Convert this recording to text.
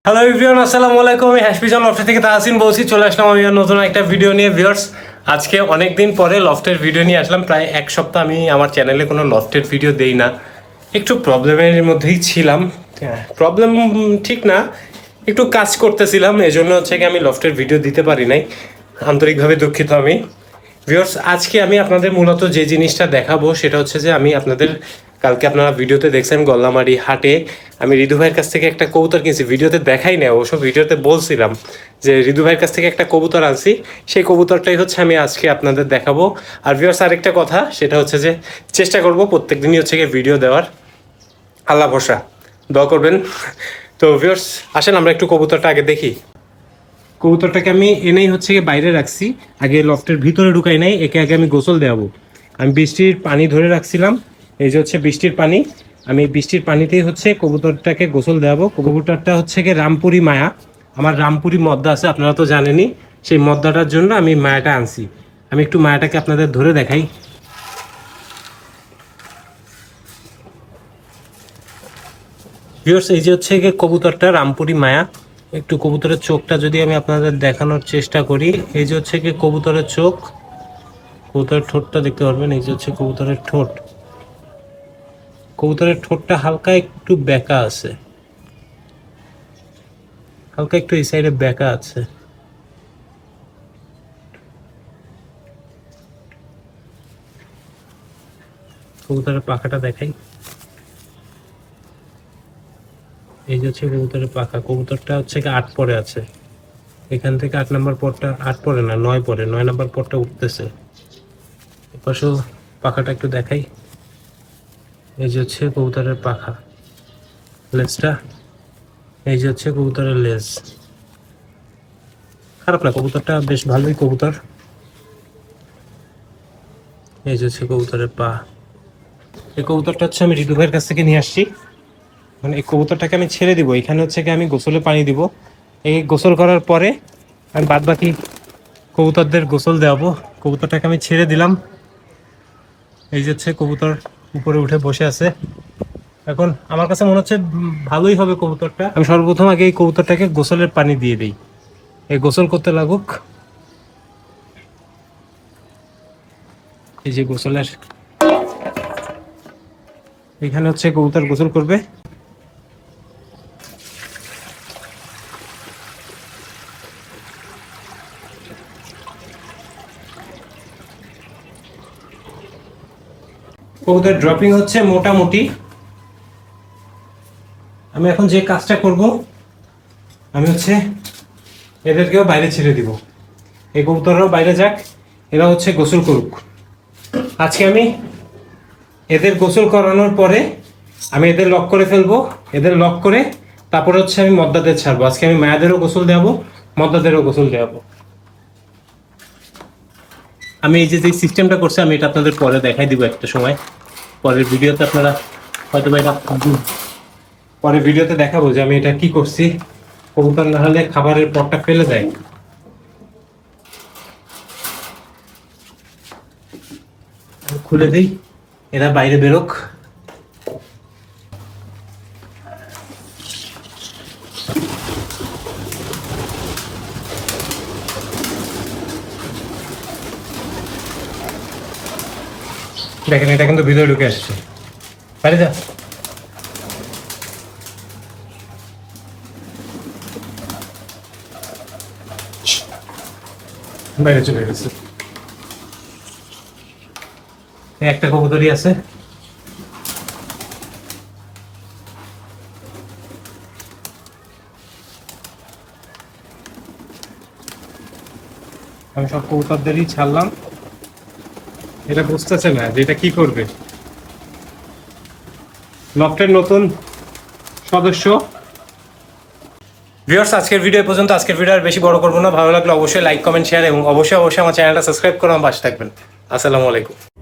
Hello everyone, আসসালামু আলাইকুম। আমি হ্যাশপিজন লফটের থেকে তাহসিন বলছি। চলে আসলাম আমি আর নতুন একটা ভিডিও নিয়ে। ভিউয়ার্স, আজকে অনেক দিন পরে লফটের ভিডিও নিয়ে আসলাম। প্রায় এক সপ্তাহ আমি আমার চ্যানেলে কোনো লফটের ভিডিও দেই না। একটু প্রবলেমের মধ্যেই ছিলাম। প্রবলেম ঠিক না, একটু কাজ করতেছিলাম, এজন্য হচ্ছে কি আমি লফটের ভিডিও দিতে পারি নাই। আন্তরিকভাবে দুঃখিত আমি। ভিউয়ার্স, আজকে আমি আপনাদের মূলত যে জিনিসটা দেখাবো সেটা হচ্ছে যে আমি আপনাদের কালকে আপনারা ভিডিওতে দেখছেন গল্লামারি হাটে আমি ঋদু ভাইয়ের কাছ থেকে একটা কবুতর কিনছি। ভিডিওতে দেখাই না, অবশ্য ভিডিওতে বলছিলাম যে ঋদু ভাইয়ের কাছ থেকে একটা কবুতর আনছি। সেই কবুতরটাই হচ্ছে আমি আজকে আপনাদের দেখাবো। আর ভিউয়ার্স, আরেকটা কথা, সেটা হচ্ছে যে চেষ্টা করব প্রত্যেক দিনই হচ্ছে গিয়ে ভিডিও দেওয়ার। আল্লাহ ভরসা, দোয়া করবেন। তো ভিউয়ার্স, আসেন আমরা একটু কবুতরটা আগে দেখি। কবুতরটাকে আমি এনেই হচ্ছে গিয়ে বাইরে রাখছি, আগে লফটের ভিতরে ঢুকাই নাই। একে আগে আমি গোসল দেওয়াবো। আমি বৃষ্টির পানি ধরে রাখছিলাম, এই যে হচ্ছে বৃষ্টির পানি। আমি বৃষ্টির পানিতেই হচ্ছে কবুতরটাকে গোসল দেওয়াবো। কবুতরটা হচ্ছে গিয়ে রামপুরি মায়া। আমার রামপুরি মদ্দা আছে, আপনারা তো জানেনই। সেই মদ্দাটার জন্য আমি মায়াটা আনছি। আমি একটু মায়াটাকে আপনাদের ধরে দেখাই। ভিউয়ার্স, এই যে হচ্ছে গিয়ে কবুতরটা রামপুরি মায়া। একটু কবুতরের চোখটা যদি আমি আপনাদের দেখানোর চেষ্টা করি, এই যে হচ্ছে গিয়ে কবুতরের চোখ। কবুতরের ঠোঁটটা দেখতে পারবেন, এই যে হচ্ছে কবুতরের ঠোঁট। কবুতরের ঠোঁটটা হালকা একটু বেঁকা আছে, হালকা একটু এই সাইডে বেঁকা আছে। কবুতরের পাখাটা দেখাই, এই যে হচ্ছে কবুতরের পাখা। কবুতরটা হচ্ছে কি 8 পরে আছে, এখান থেকে 8 নম্বর পরটা, 8 পরে না 9 পরে, 9 নম্বর পরটা উঠতেছে। এপাশেও পাখাটা একটু দেখাই, এই যে হচ্ছে কবুতরের পাখা। লেজটা, এই যে হচ্ছে কবুতরের লেজ। খারাপ না, কবুতরটা বেশ ভালোই কবুতর। এই যে হচ্ছে কবুতরের পা। এই কবুতরটা হচ্ছে আমি ঋতু ভাইয়ের কাছ থেকে নিয়ে আসছি। মানে এই কবুতরটাকে আমি ছেড়ে দিব, এখানে হচ্ছে কি আমি গোসলে পানি দিব। এই গোসল করার পরে আমি বাদ বাকি কবুতরদের গোসল দেওয়াবো। কবুতরটাকে আমি ছেড়ে দিলাম, এই যে হচ্ছে কবুতর উপরে উঠে বসে আছে। এখন আমার কাছে মনে হচ্ছে ভালোই হবে কবুতরটা। আমি সর্বপ্রথম আগে এই কবুতরটাকে গোসলের পানি দিয়ে দিই, এই গোসল করতে লাগুক। এই যে গোসলের, এখানে হচ্ছে কবুতর গোসল করবে। কবুতর ড্রপিং হচ্ছে মোটামুটি। আমি এখন যে কাজটা করব, আমি হচ্ছে এদেরকেও বাইরে ছেড়ে দিব। এই কবুতররাও বাইরে যাক, এরা হচ্ছে গোসল করুক। আজকে আমি এদের গোসল করানোর পরে আমি এদের লক করে ফেলবো। এদের লক করে তারপরে হচ্ছে আমি মদ্দাদের ছাড়বো। আজকে আমি মায়াদেরও গোসল দেওয়াবো, মদ্দাদেরও গোসল দেওয়াবো। আমি এই যে সিস্টেমটা করছি, আমি এটা আপনাদের পরে দেখাই দিব একটা সময়। পরের ভিডিওতে আপনারা হয়তো বা এটা পরের ভিডিওতে দেখাবো যে আমি এটা কি করছি। কবুতর না হলে খাবারের পটটা ফেলে যায়। খুলে দিই, এরা বাইরে বেরোক। দেখেন, এটা কিন্তু ভিতরে ঢুকে আসছে। বাইরে যা, বাইরে চলে গেছে। একটা কবুতরই আছে। আমি সব কবুতরদেরই ছাড়লাম, এটা বুঝতেছে না যে এটা কি করবে। লফটের নতুন সদস্য। ভিউয়ার্স, আজকের ভিডিও পর্যন্ত। আজকের ভিডিও আর বেশি বড় করবো না। ভালো লাগলে অবশ্যই লাইক, কমেন্ট, শেয়ার এবং অবশ্যই আমার চ্যানেলটা সাবস্ক্রাইব করে আমার পাশে থাকবেন। আসসালামু আলাইকুম।